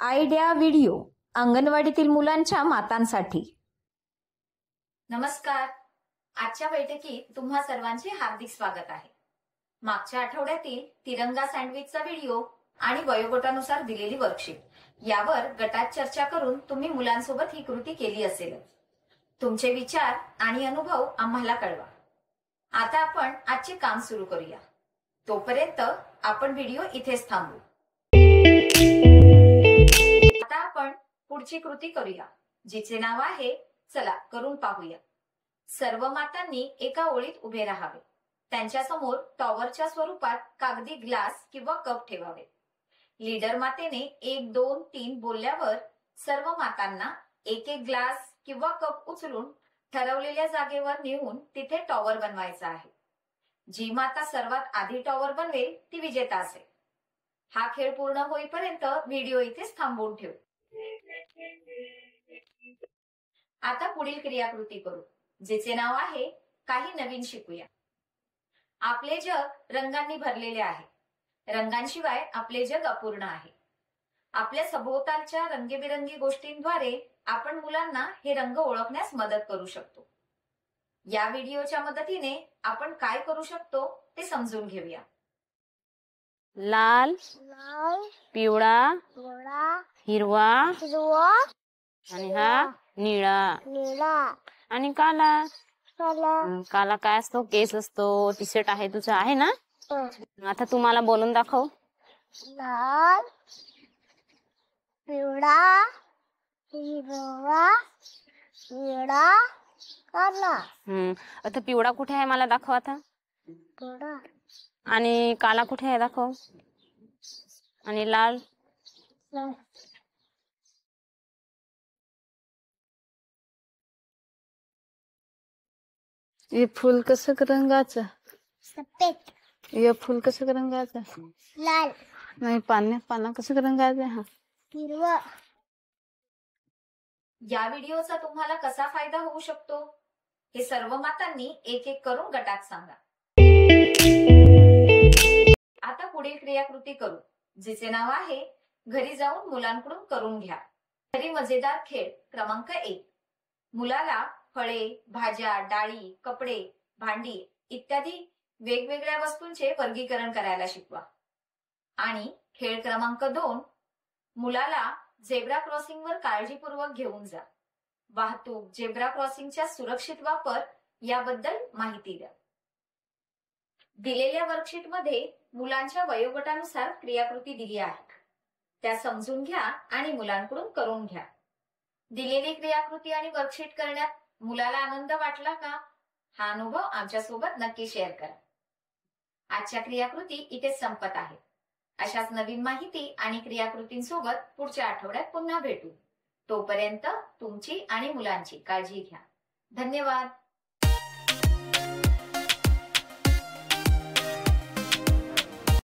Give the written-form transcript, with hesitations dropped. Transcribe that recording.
Idea video अंगणवाडीतील मुलांच्या मातांसाठी। नमस्कार। आजच्या बैठकीत तुम्हा सर्वांचे हार्दिक स्वागत आहे। मागच्या आठवड्यातील तिरंगा सँडविचचा व्हिडिओ आणि वयोगटानुसार दिलेली वर्कशीट यावर गटात चर्चा करून तुम्ही मुलांसोबत ही कृती केली असेल। तुमचे विचार आणि अनुभव आम्हाला कळवा। आता आपण आजचे काम सुरू करूया। तोपर्यंत आपण व्हिडिओ इथेच थांबवू। आता आपण पुढची कृती करूया, जिचे नाव आहे चला करून पाहूया। सर्व मातांनी एका ओळीत उभे राहावे। त्यांच्या समोर टॉवरच्या स्वरूपात कागदी ग्लास किंवा कप ठेवावे। लीडर मातेने 1 2 3 बोलल्यावर सर्व मातांना एक एक ग्लास किंवा कप उचलून ठरवलेल्या जागेवर नेऊन तिथे टॉवर बनवायचा आहे। जी माता सर्वात आधी टॉवर बनवेल ती विजेता असेल। हा खेळ पूर्ण होईपर्यंत व्हिडिओ इथेच थांबवून ठेवू। आता पुढील क्रियाकृती करू, जिचे नाव आहे काही नवीन शिकूया। आपले जग रंगांनी भरलेले आहे। रंगांशिवाय आपले जग अपूर्ण आहे। आपल्या सभोवतालच्या रंगीबेरंगी गोष्टींद्वारे आपण मुलांना हे रंग ओळखण्यास मदत करू शकतो। या व्हिडिओच्या मदतीने आपण काय करू शकतो ते समजून घेऊया। लाल, पिवळा, हिरवा, आणि हा निळा आणि काला। काला काय असतो? केस असतो। टी शर्ट आहे तुझा, आहे ना? आता तुम्हाला बोलून दाखव। लाल, पिवळा, हिरवा, निळा, काला। आता पिवळा कुठे आहे मला दाखव आता। पिवळा आणि काला कुठे आहे दाखव। आणि लाल? ये फूल कसं रंगाचं? सफेद। ये फूल कसं रंगाचं? लाल। नाही, पाना कसं रंगाचं? हा, हिरवा। या व्हिडिओचा तुम्हाला कसा फायदा होऊ शकतो हे सर्व मातांनी एक एक करून गटात सांगा। आता पुढील क्रियाकृती करू, जिचे नाव आहे घरी जाऊन मुलांकडून करून घ्या। घरी मजेदार खेळ क्रमांक 1। मुलाला फळे, भाज्या, डाळी, कपडे, भांडी इत्यादी वेगवेगळ्या वस्तूंचे वर्गीकरण करायला शिकवा। आणि खेळ क्रमांक 2, मुलाला झेब्रा क्रॉसिंगवर काळजीपूर्वक घेऊन जा। वाहतूक, झेब्रा क्रॉसिंगच्या सुरक्षित वापर याबद्दल माहिती द्या। दिलेल्या वर्कशीटमध्ये मुलांच्या वयोगटानुसार क्रियाकृती दिली आहे, त्या समजून घ्या आणि मुलांकडून करून घ्या। दिलेली क्रियाकृती आणि वर्कशीट करण्यात मुलाला आनंद वाटला का? हा अनुभव आमच्यासोबत नक्की शेअर करा। आजच्या क्रियाकृती इथेच संपत आहेत। अशाच नवीन माहिती आणि क्रियाकृतींसोबत पुढच्या आठवड्यात पुन्हा भेटू। तोपर्यंत तुमची आणि मुलांची काळजी घ्या। धन्यवाद।